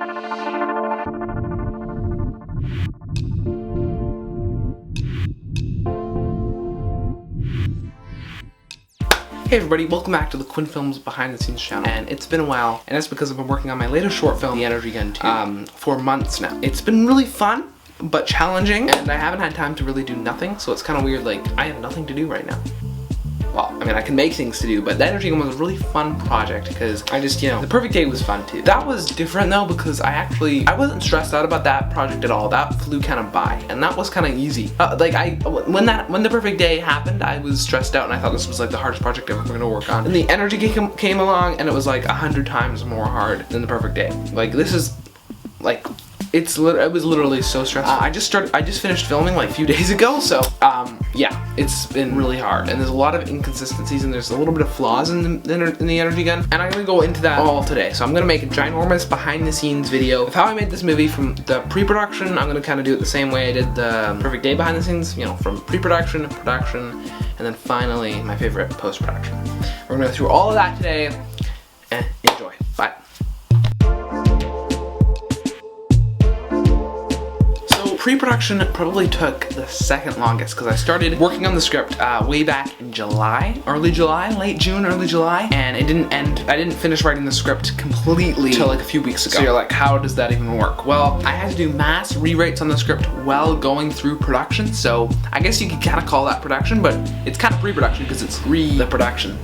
Hey everybody, welcome back to the Quinn Films Behind the Scenes channel, and it's been a while, and it's because I've been working on my latest short film, The Energy Gun 2, for months now. It's been really fun, but challenging, and I haven't had time to really do nothing, so it's kind of weird, like, I have nothing to do right now. Well, I mean, I can make things to do, but the Energy Gun was a really fun project because I just, The Perfect Day was fun too. That was different though because I wasn't stressed out about that project at all. That flew kind of by, and that was kind of easy. When The Perfect Day happened, I was stressed out and I thought this was like the hardest project I'm ever going to work on. And the Energy came along and it was like 100 times more hard than The Perfect Day. Like, this is like, it was literally so stressful. I just finished filming like a few days ago, so yeah, it's been really hard, and there's a lot of inconsistencies and there's a little bit of flaws in the Energy Gun, and I'm gonna go into that all today. So I'm gonna make a ginormous behind the scenes video of how I made this movie from the pre-production. I'm gonna kind of do it the same way I did the Perfect Day behind the scenes, from pre-production to production, and then finally my favorite post-production. We're gonna go through all of that today, and enjoy. Bye. Pre-production probably took the second longest because I started working on the script way back in late June, early July, and it didn't end. I didn't finish writing the script completely till like a few weeks ago. So you're like, how does that even work? Well, I had to do mass rewrites on the script while going through production, so I guess you could kind of call that production, but it's kind of pre-production because it's the production.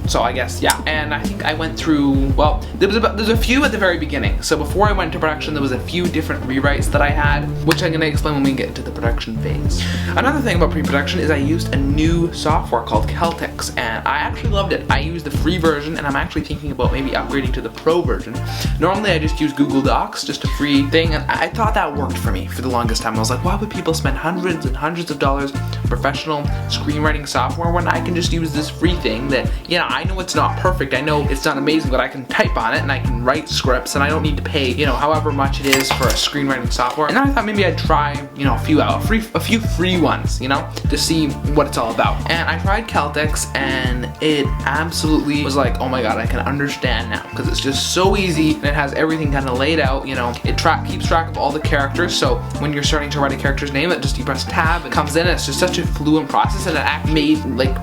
So I guess, yeah. And I think I went through, well, there's a few at the very beginning. So before I went to production, there was a few different rewrites that I had, which I'm gonna explain when we get into the production phase. Another thing about pre-production is I used a new software called Celtx, and I actually loved it. I used the free version, and I'm actually thinking about maybe upgrading to the pro version. Normally I just use Google Docs, just a free thing, and I thought that worked for me for the longest time. I was like, why would people spend hundreds and hundreds of dollars on professional screenwriting software when I can just use this free thing that, I know it's not perfect, I know it's not amazing, but I can type on it and I can write scripts and I don't need to pay, however much it is for a screenwriting software. And I thought maybe I'd try, a few free ones, to see what it's all about. And I tried Celtx and it absolutely was like, oh my god, I can understand now, because it's just so easy and it has everything kind of laid out, it keeps track of all the characters, so when you're starting to write a character's name, you press tab and it comes in, and it's just such a fluent process, and it actually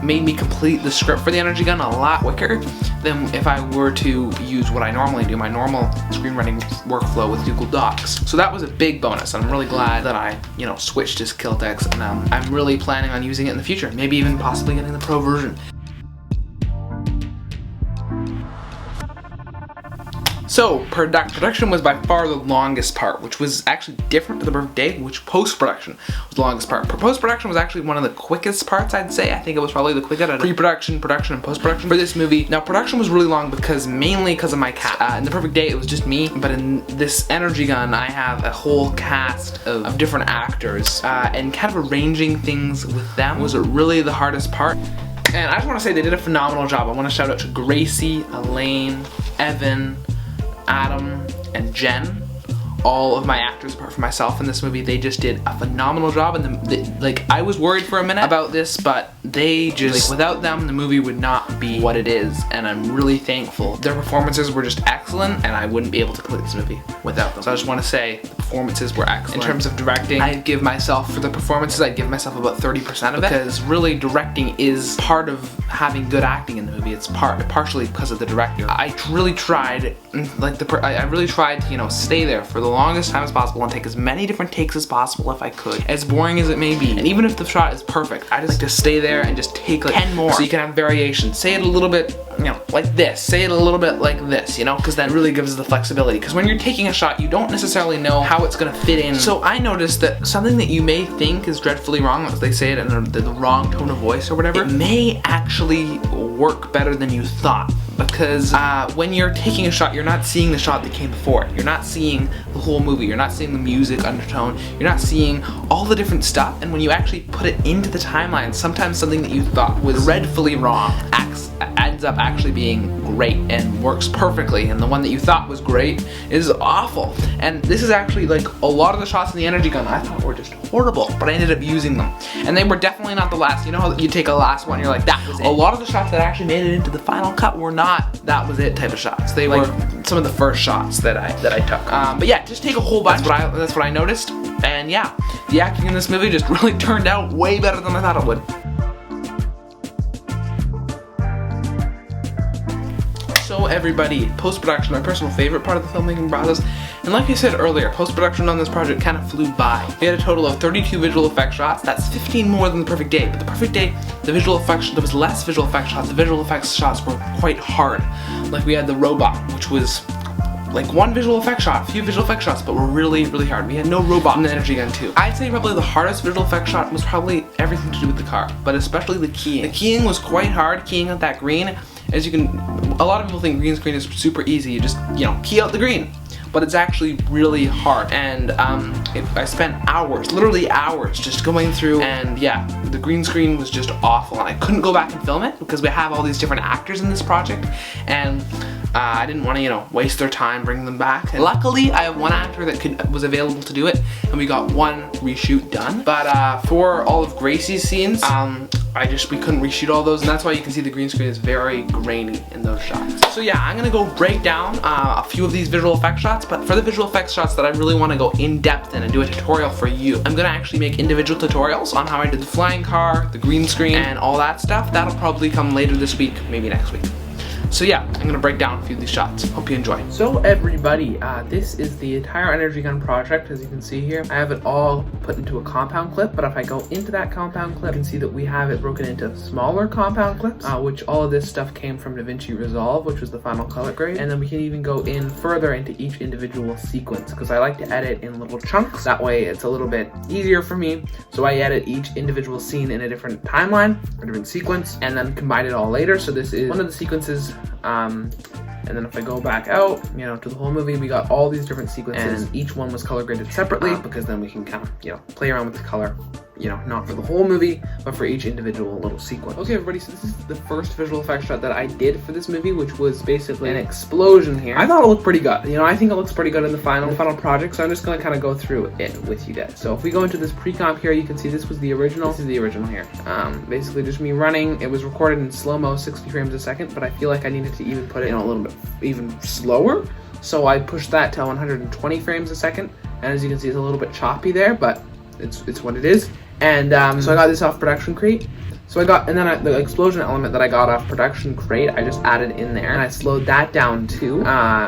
made me complete the script for the Energy Gun a lot quicker than if I were to use what I normally do, my normal screenwriting workflow with Google Docs. So that was a big bonus, and I'm really glad that I, switched to Celtx, and I'm really planning on using it in the future, maybe even possibly getting the pro version. So, production was by far the longest part, which was actually different to The Perfect Day, which post-production was the longest part. Post-production was actually one of the quickest parts, I'd say. I think it was probably the quickest out of pre-production, production, and post-production for this movie. Now, production was really long mainly because of my cast. In The Perfect Day, it was just me, but in this Energy Gun, I have a whole cast of different actors, and kind of arranging things with them was really the hardest part. And I just want to say they did a phenomenal job. I want to shout out to Gracie, Elaine, Evan, Adam, and Jen. All of my actors, apart from myself in this movie, they just did a phenomenal job, and I was worried for a minute about this, but they just, without them, the movie would not be what it is, and I'm really thankful. Their performances were just excellent, and I wouldn't be able to complete this movie without them. So I just want to say the performances were excellent. In terms of directing, I'd give myself, for the performances, I'd give myself about 30% of it, because really directing is part of having good acting in the movie. It's partially because of the director. I really tried, I really tried to, stay there for the longest time as possible and take as many different takes as possible if I could, as boring as it may be. And even if the shot is perfect, I just like to stay there and just take like 10 more so you can have variation. Say it a little bit, like this. Say it a little bit like this, because that really gives the flexibility. Because when you're taking a shot, you don't necessarily know how it's gonna fit in. So I noticed that something that you may think is dreadfully wrong, as they say it in the wrong tone of voice or whatever, it may actually work better than you thought. Because when you're taking a shot, you're not seeing the shot that came before it. You're not seeing the whole movie. You're not seeing the music undertone. You're not seeing all the different stuff. And when you actually put it into the timeline, sometimes something that you thought was dreadfully wrong adds ends up actually being great and works perfectly, and the one that you thought was great is awful. And this is actually like a lot of the shots in the energy gun I thought were just horrible, but I ended up using them, and they were definitely not the last. You know how you take a last one, you're like, that was it. A lot of the shots that actually made it into the final cut were not that was it type of shots. They were some of the first shots that I took. But yeah, just take a whole bunch. That's what I noticed, and yeah, the acting in this movie just really turned out way better than I thought it would. So everybody, post-production, my personal favorite part of the filmmaking process, and like I said earlier, post-production on this project kind of flew by. We had a total of 32 visual effects shots. That's 15 more than The Perfect Day, but The Perfect Day, there was less visual effects shots. The visual effects shots were quite hard. Like we had the robot, which was like one visual effect shot, a few visual effect shots, but were really, really hard. We had no robot in the energy gun too. I'd say probably the hardest visual effect shot was probably everything to do with the car, but especially the keying. The keying was quite hard, keying out that green. As you can, a lot of people think green screen is super easy. You just, key out the green. But it's actually really hard, and I spent hours, literally hours, just going through, and yeah, the green screen was just awful, and I couldn't go back and film it because we have all these different actors in this project, and I didn't want to, waste their time bringing them back. And luckily, I have one actor that was available to do it, and we got one reshoot done. But for all of Gracie's scenes, we couldn't reshoot all those, and that's why you can see the green screen is very grainy in those shots. So yeah, I'm gonna go break down a few of these visual effects shots, but for the visual effects shots that I really want to go in depth in and do a tutorial for you, I'm gonna actually make individual tutorials on how I did the flying car, the green screen, and all that stuff. That'll probably come later this week, maybe next week. So yeah, I'm gonna break down a few of these shots. Hope you enjoy. So everybody, this is the entire energy gun project. As you can see here, I have it all put into a compound clip, but if I go into that compound clip, you can see that we have it broken into smaller compound clips, which all of this stuff came from DaVinci Resolve, which was the final color grade. And then we can even go in further into each individual sequence, because I like to edit in little chunks. That way it's a little bit easier for me. So I edit each individual scene in a different timeline, a different sequence, and then combine it all later. So this is one of the sequences. And then if I go back out, to the whole movie, we got all these different sequences, and each one was color graded separately, because then we can kind of, play around with the color, not for the whole movie, but for each individual little sequence. Okay, everybody, so this is the first visual effects shot that I did for this movie, which was basically an explosion here. I thought it looked pretty good. I think it looks pretty good in the final project, so I'm just gonna kind of go through it with you guys. So if we go into this pre-comp here, you can see this was the original. This is the original here. Basically just me running. It was recorded in slow-mo, 60 frames a second, but I feel like I needed to even put it, a little bit even slower. So I pushed that to 120 frames a second, and as you can see, it's a little bit choppy there, but it's what it is. And so I got this off Production Crate. The explosion element that I got off Production Crate, I just added in there, and I slowed that down too.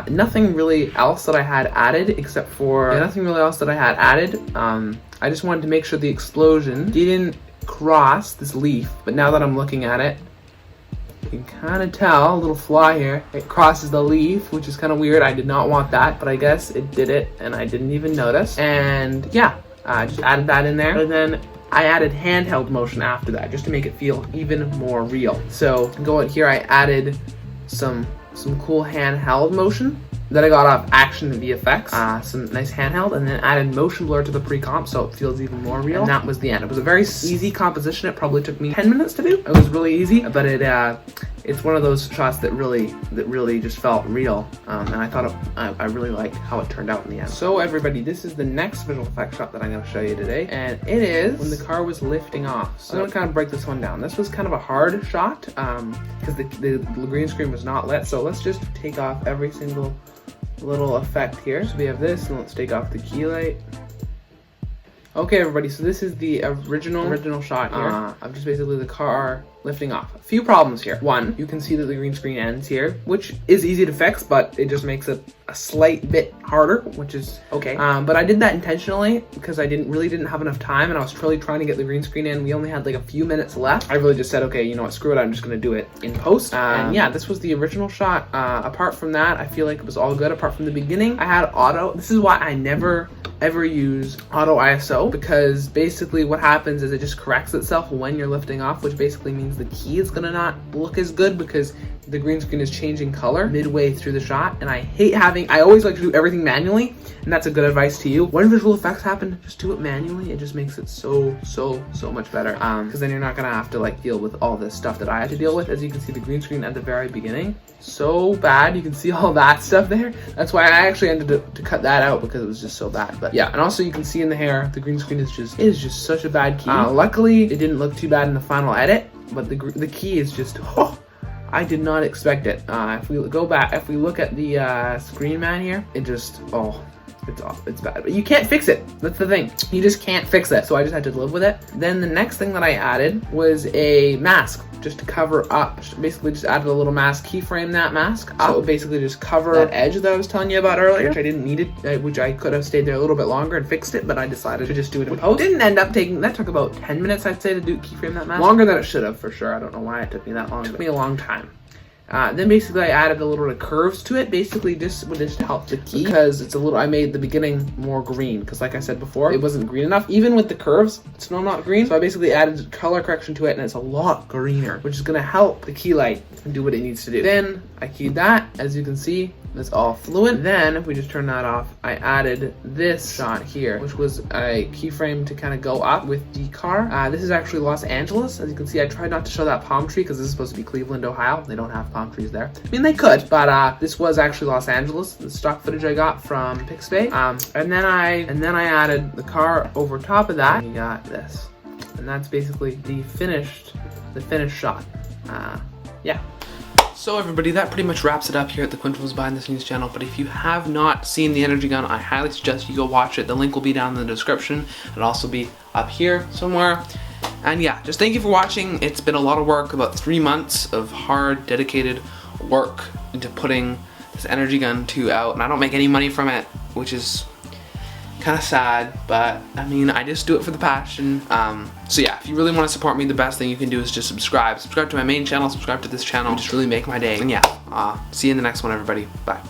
Nothing really else that I had added except for, I just wanted to make sure the explosion didn't cross this leaf, but now that I'm looking at it, you can kind of tell, a little fly here, it crosses the leaf, which is kind of weird. I did not want that, but I guess it did it, and I didn't even notice. And yeah, I just added that in there, and then I added handheld motion after that, just to make it feel even more real. So going here, I added some cool handheld motion that I got off Action VFX, some nice handheld, and then added motion blur to the pre-comp so it feels even more real. And that was the end. It was a very easy composition. It probably took me 10 minutes to do. It was really easy, but it's one of those shots that really just felt real, and I thought I really liked how it turned out in the end. So everybody, this is the next visual effects shot that I'm going to show you today, and it is when the car was lifting off. So I'm going to kind of break this one down. This was kind of a hard shot because the green screen was not lit. So let's just take off every single little effect here. So we have this, and let's take off the key light. Okay, everybody, so this is the original shot here of just basically the car lifting off. A few problems here. One, you can see that the green screen ends here, which is easy to fix, but it just makes it a slight bit harder, which is okay. But I did that intentionally because I really didn't have enough time, and I was really trying to get the green screen in. We only had like a few minutes left. I really just said, okay, you know what, screw it, I'm just gonna do it in post. And yeah, this was the original shot. Apart from that, I feel like it was all good. Apart from the beginning, I had auto. This is why I never ever use auto ISO, because basically what happens is it just corrects itself when you're lifting off, which basically means the key is gonna not look as good because the green screen is changing color midway through the shot, and I always like to do everything manually, and that's a good advice to you. When visual effects happen, just do it manually. It just makes it so much better, because then you're not gonna have to like deal with all this stuff that I had to deal with. As you can see, the green screen at the very beginning, so bad. You can see all that stuff there. That's why I actually ended to cut that out, because it was just so bad. But yeah, and also you can see in the hair, the green screen is just such a bad key. Luckily, it didn't look too bad in the final edit, but the key is just, I did not expect it. If we look at the screen man here, it just, it's bad. But you can't fix it. That's the thing. You just can't fix it. So I just had to live with it. Then the next thing that I added was a mask, just to cover up. Basically just added a little mask, keyframe that mask up. So it would basically just cover that edge that I was telling you about earlier, which I didn't need it, which I could have stayed there a little bit longer and fixed it, but I decided to just do it in post. Didn't end up taking, that took about 10 minutes, I'd say, to keyframe that mask. Longer than it should have, for sure. I don't know why it took me that long. It took me a long time. Then basically I added a little bit of curves to it, basically just would just help the key, because it's a little, I made the beginning more green, because like I said before, it wasn't green enough. Even with the curves, it's still not green. So I basically added color correction to it, and it's a lot greener, which is gonna help the key light do what it needs to do. Then I keyed that, as you can see, it's all fluent. Then if we just turn that off, I added this shot here, which was a keyframe to kind of go up with the car. This is actually Los Angeles. As you can see, I tried not to show that palm tree because this is supposed to be Cleveland, Ohio. They don't have palm trees there. I mean, they could, but this was actually Los Angeles, the stock footage I got from Pixabay. And then I added the car over top of that. And you got this, and that's basically the finished shot. Yeah. So everybody, that pretty much wraps it up here at the Quintupl's Behind the Scenes channel. But if you have not seen the energy gun, I highly suggest you go watch it. The link will be down in the description. It'll also be up here somewhere. And yeah, just thank you for watching. It's been a lot of work, about 3 months of hard, dedicated work into putting this energy gun 2 out. And I don't make any money from it, which is kind of sad, but I mean, I just do it for the passion. So yeah, if you really want to support me, the best thing you can do is just subscribe to my main channel, subscribe to this channel, just really make my day. And yeah, see you in the next one, everybody. Bye.